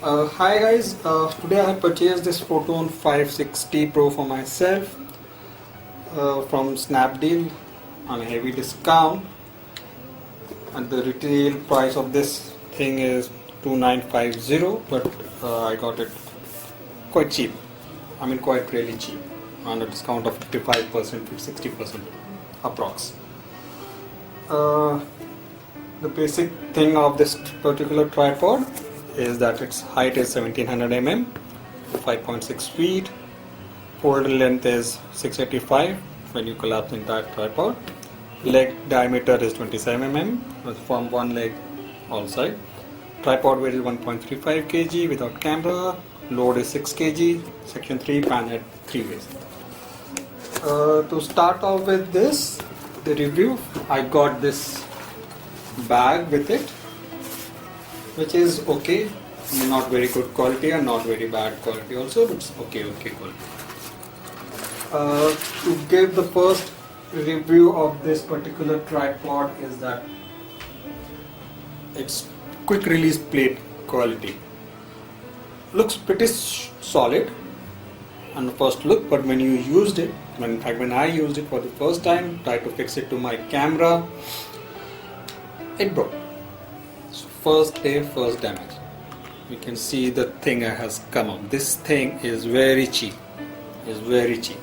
Hi guys, today I have purchased this Protron 560 Pro for myself from Snapdeal on a heavy discount, and the retail price of this thing is 2950, but I got it quite cheap. I mean quite really cheap, on a discount of 55% to 60% approx. The basic thing of this particular tripod is that its height is 1700 mm, 5.6 feet, fold length is 685 when you collapse the entire tripod, leg diameter is 27 mm from one leg all side, tripod weight is 1.35 kg without camera, load is 6 kg, section 3 pan head 3 ways. To start off with this, the review, I got this bag with it, which is okay, not very good quality and not very bad quality also, but it's okay quality. To give the first review of this particular tripod is that it's quick release plate quality. Looks pretty solid on the first look, but when you used it, in fact when I used it for the first time, tried to fix it to my camera, it broke. First day, first damage. You can see the thing has come out. This thing is very cheap. Very cheap.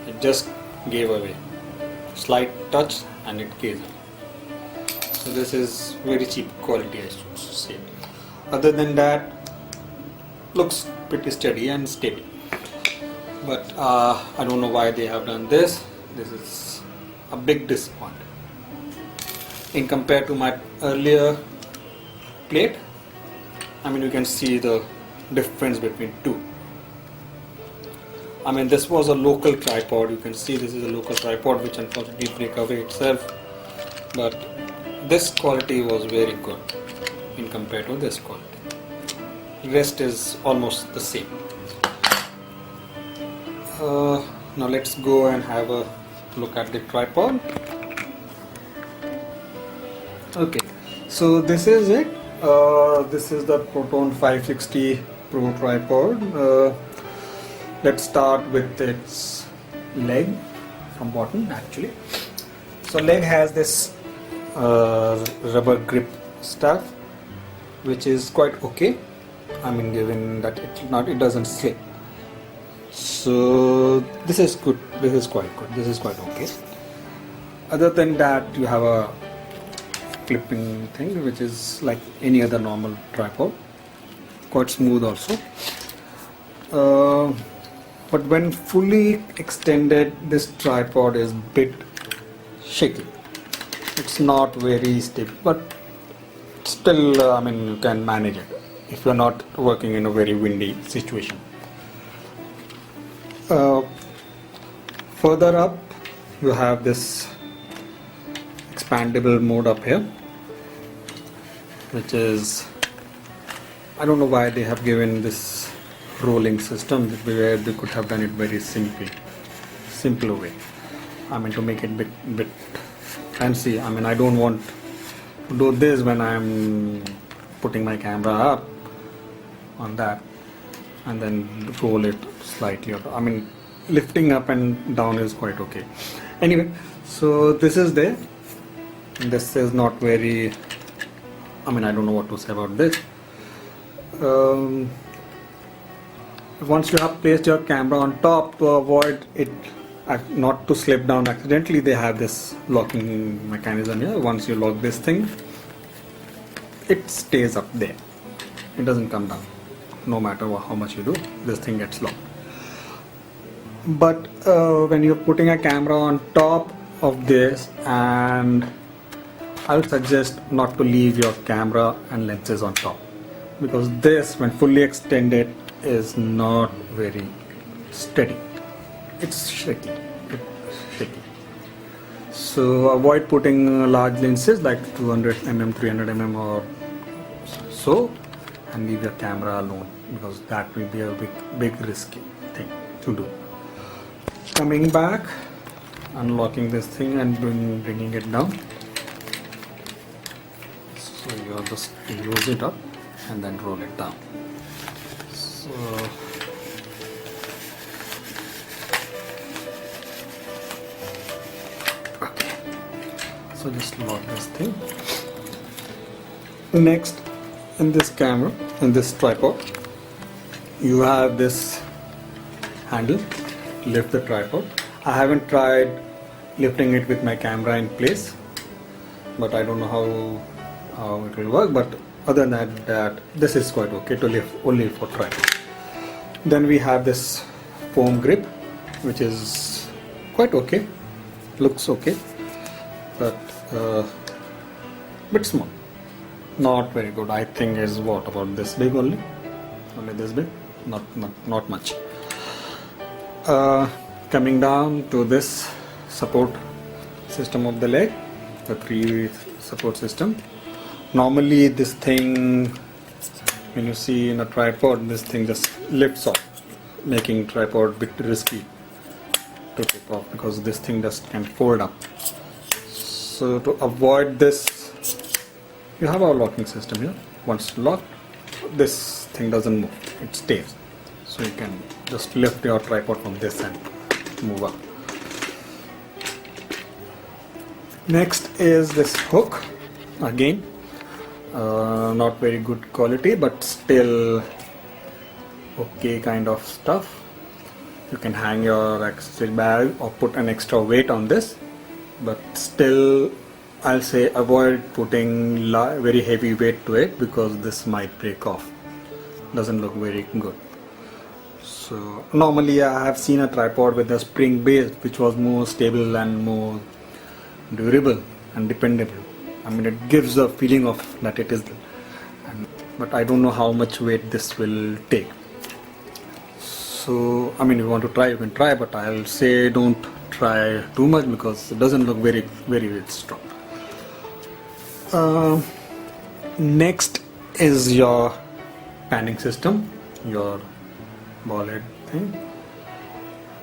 It just gave away. Slight touch and it gave away. So this is very cheap quality, I should say. Other than that, looks pretty steady and stable. But I don't know why they have done this. This is a big disappointment. In compared to my earlier plate, I mean you can see the difference between two. I mean this was a local tripod, you can see this is a local tripod which unfortunately break away itself, but this quality was very good in compared to this quality. Rest is almost the same. Now let's go and have a look at the tripod. Okay, so this is it. This is the Protron 560 Pro tripod. Let's start with its leg from bottom actually. So leg has this rubber grip stuff, which is quite okay. I mean given that it doesn't slip. So this is good. This is quite good. This is quite okay. Other than that, you have a clipping thing which is like any other normal tripod, quite smooth also, but when fully extended this tripod is bit shaky. It's not very stable, but still I mean you can manage it if you're not working in a very windy situation. Further up you have this expandable mode up here, which is, I don't know why they have given this rolling system where they could have done it very simpler way. I mean to make it bit fancy. I mean I don't want to do this when I'm putting my camera up on that and then roll it slightly up. I mean lifting up and down is quite okay. Anyway, so this is there. This is not very, I mean I don't know what to say about this. Once you have placed your camera on top, to avoid it not to slip down accidentally, they have this locking mechanism here. Once you lock this thing, it stays up there. It doesn't come down. No matter how much you do, this thing gets locked. But when you're putting a camera on top of this, and I would suggest not to leave your camera and lenses on top, because this when fully extended is not very steady. It's shaky. So avoid putting large lenses like 200mm, 300mm or so, and leave your camera alone, because that will be a big risky thing to do. Coming back, unlocking this thing and bringing it down. So you So just use it up and then roll it down. So okay, so just lock this thing. Next, in this camera, in this tripod, you have this handle, lift the tripod. I haven't tried lifting it with my camera in place, but I don't know how it will work, but other than that, this is quite okay to lift only for tripod. Then we have this foam grip, which is quite okay, looks okay, but bit small, not very good. I think is what, about this big only this big, not much. Coming down to this support system of the leg, the 3 support system. Normally this thing, when you see in a tripod, this thing just lifts off, making tripod a bit risky to take off because this thing just can fold up. So to avoid this, you have our locking system here. Once locked, this thing doesn't move, it stays. So you can just lift your tripod from this and move up. Next is this hook. Again, not very good quality, but still okay kind of stuff. You can hang your accessory bag or put an extra weight on this, but still I'll say avoid putting very heavy weight to it because this might break off. Doesn't look very good. So normally I have seen a tripod with a spring base which was more stable and more durable and dependable. I mean, it gives the feeling of that it is, but I don't know how much weight this will take. So I mean, if you want to try, you can try, but I'll say don't try too much because it doesn't look very strong. Next is your panning system, your ball head thing.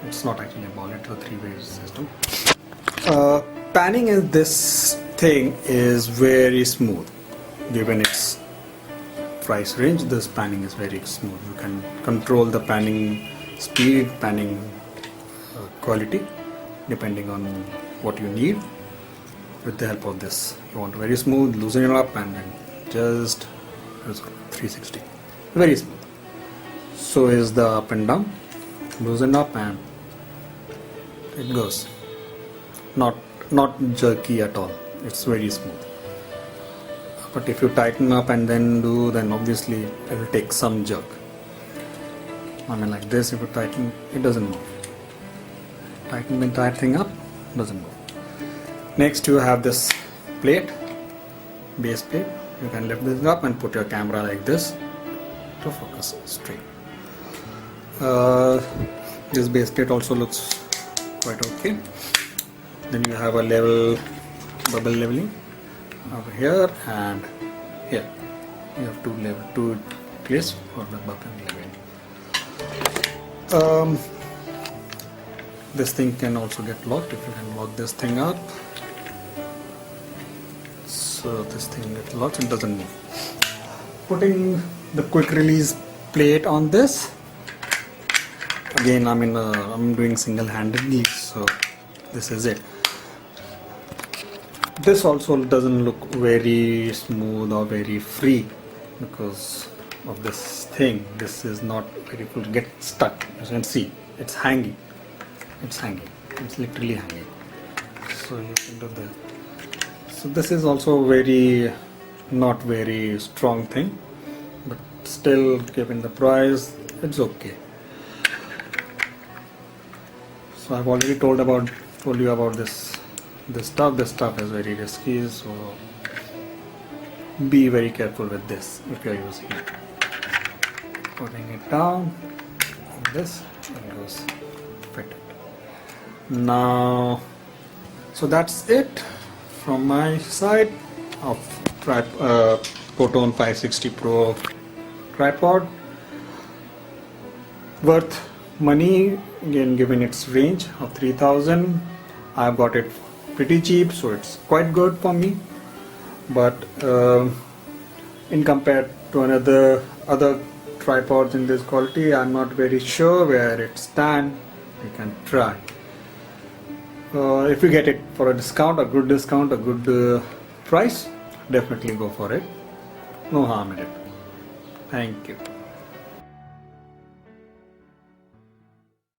It's not actually a ball head, it's a 3-way system. Panning in this thing is very smooth. Given its price range, this panning is very smooth. You can control the panning speed, panning quality depending on what you need with the help of this. You want very smooth, loosen it up and then just 360. Very smooth. So is the up and down. Loosen up and it goes. Not jerky at all. It's very smooth. But if you tighten up and then do, then obviously it will take some jerk. I mean, like this, if you tighten, it doesn't move. Tighten the entire thing up, doesn't move. Next you have this plate, base plate. You can lift this up and put your camera like this to focus straight. This base plate also looks quite okay. Then you have a bubble leveling over here and here. You have two places for the bubble leveling. This thing can also get locked if you can lock this thing up. So this thing gets locked and doesn't move. Putting the quick release plate on this. Again, I'm doing single-handedly, so this is it. This also doesn't look very smooth or very free because of this thing. This is not very good. Get stuck. As you can see, it's hanging. It's hanging. It's literally hanging. So you can do this. So this is also not very strong thing, but still, given the price, it's okay. So I've already told you about this stuff. This stuff is very risky, so be very careful with this if you are using it. Putting it down, and this and goes fitted. Now, so that's it from my side of Protron 560 Pro tripod. Worth money, again, given its range of 3000. I've got it pretty cheap, so it's quite good for me. But in compared to other tripods in this quality. I'm not very sure where it stands. You can try. If you get it for a discount, a good price, definitely go for it. No harm in it. Thank you.